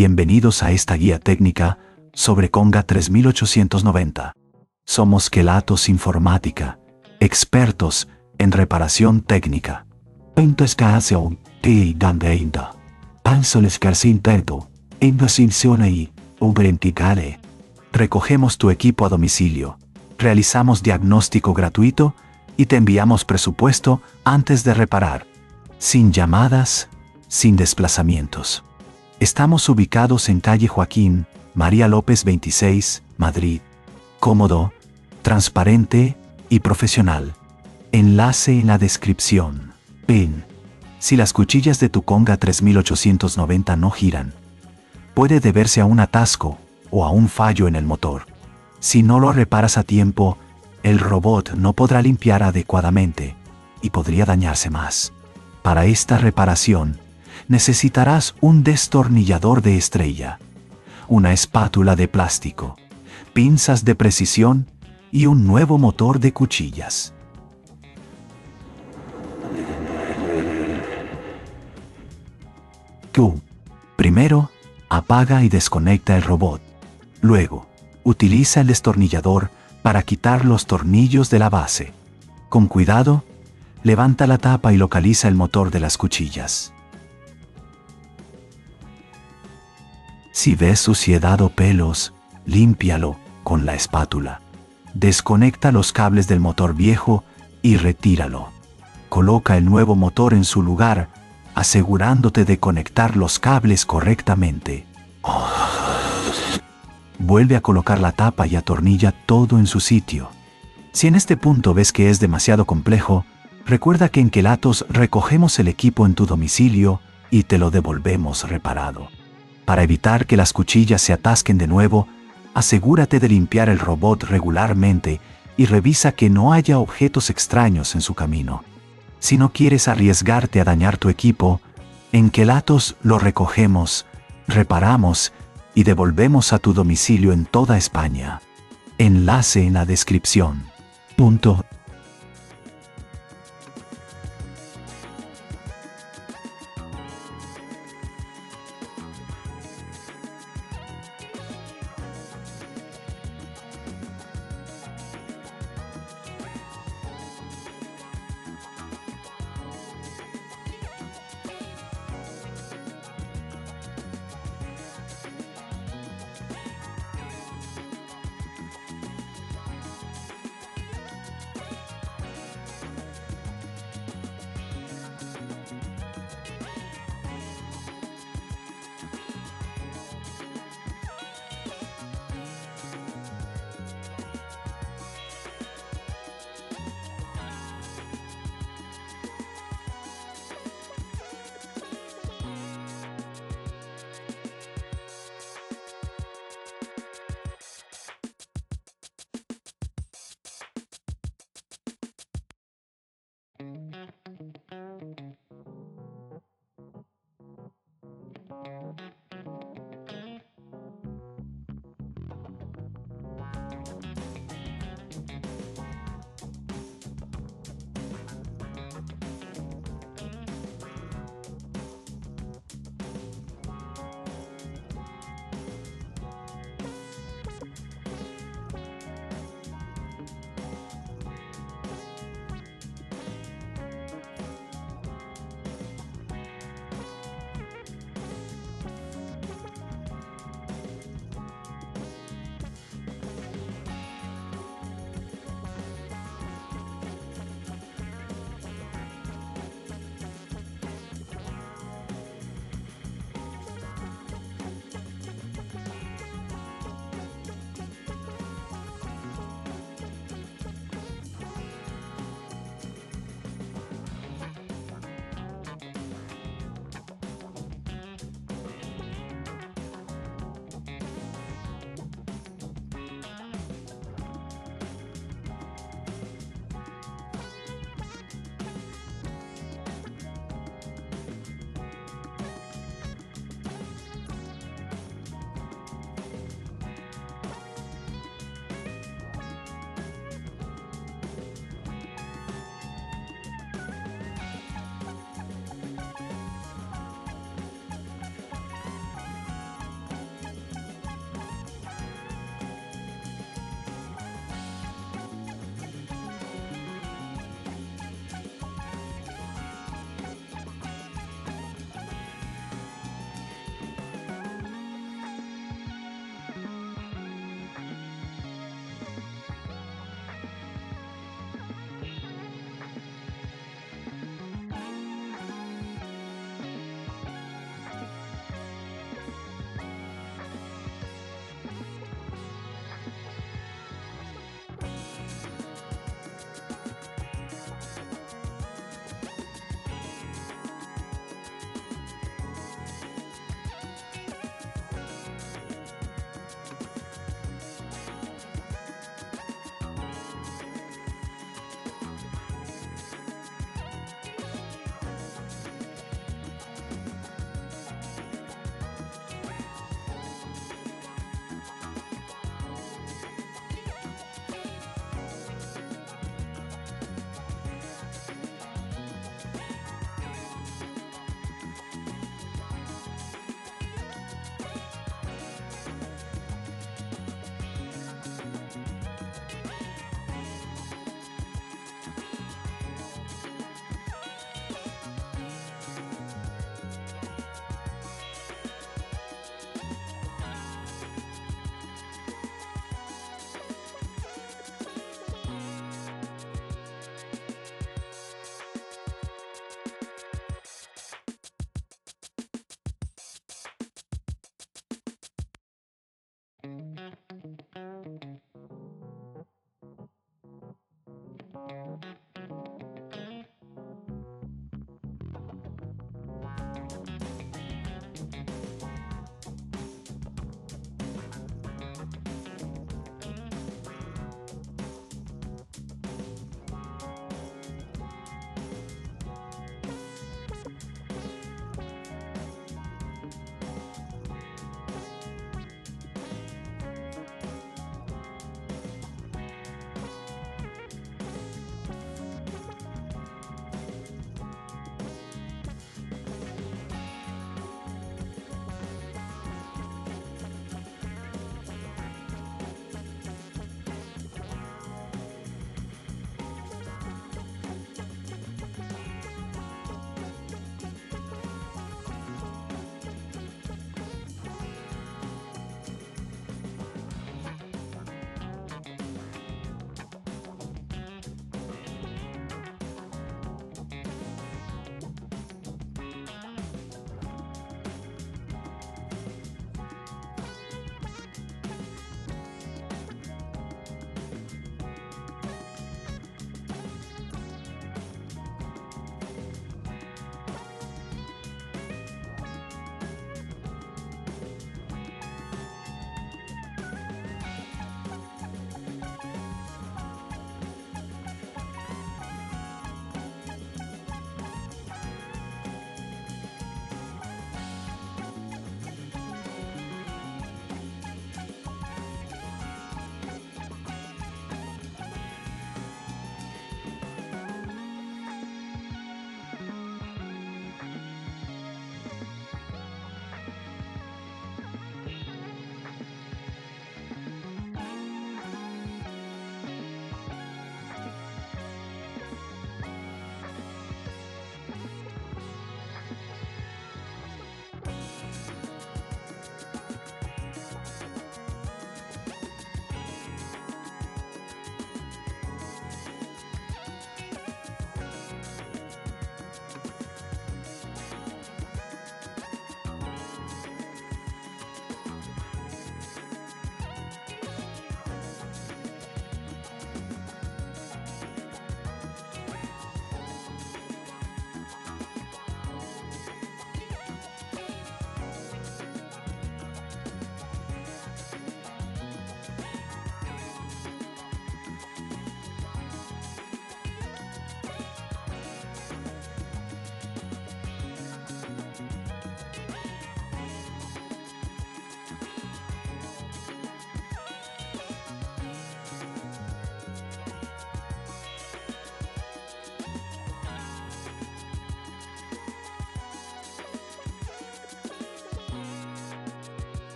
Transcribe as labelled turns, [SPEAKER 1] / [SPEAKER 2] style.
[SPEAKER 1] Bienvenidos a esta guía técnica sobre Conga 3890. Somos Kelatos Informática, expertos en reparación técnica. Recogemos tu equipo a domicilio, realizamos diagnóstico gratuito y te enviamos presupuesto antes de reparar, sin llamadas, sin desplazamientos. Estamos ubicados en calle Joaquín María López 26, Madrid. Cómodo, transparente y profesional. Enlace en la descripción. PIN. Si las cuchillas de tu Conga 3890 no giran, puede deberse a un atasco o a un fallo en el motor. Si no lo reparas a tiempo, el robot no podrá limpiar adecuadamente y podría dañarse más. Para esta reparación, necesitarás un destornillador de estrella, una espátula de plástico, pinzas de precisión y un nuevo motor de cuchillas. Primero, apaga y desconecta el robot. Luego, utiliza el destornillador para quitar los tornillos de la base. Con cuidado, levanta la tapa y localiza el motor de las cuchillas. Si ves suciedad o pelos, límpialo con la espátula. Desconecta los cables del motor viejo y retíralo. Coloca el nuevo motor en su lugar, asegurándote de conectar los cables correctamente. Vuelve a colocar la tapa y atornilla todo en su sitio. Si en este punto ves que es demasiado complejo, recuerda que en Kelatos recogemos el equipo en tu domicilio y te lo devolvemos reparado. Para evitar que las cuchillas se atasquen de nuevo, asegúrate de limpiar el robot regularmente y revisa que no haya objetos extraños en su camino. Si no quieres arriesgarte a dañar tu equipo, en Kelatos lo recogemos, reparamos y devolvemos a tu domicilio en toda España. Enlace en la descripción.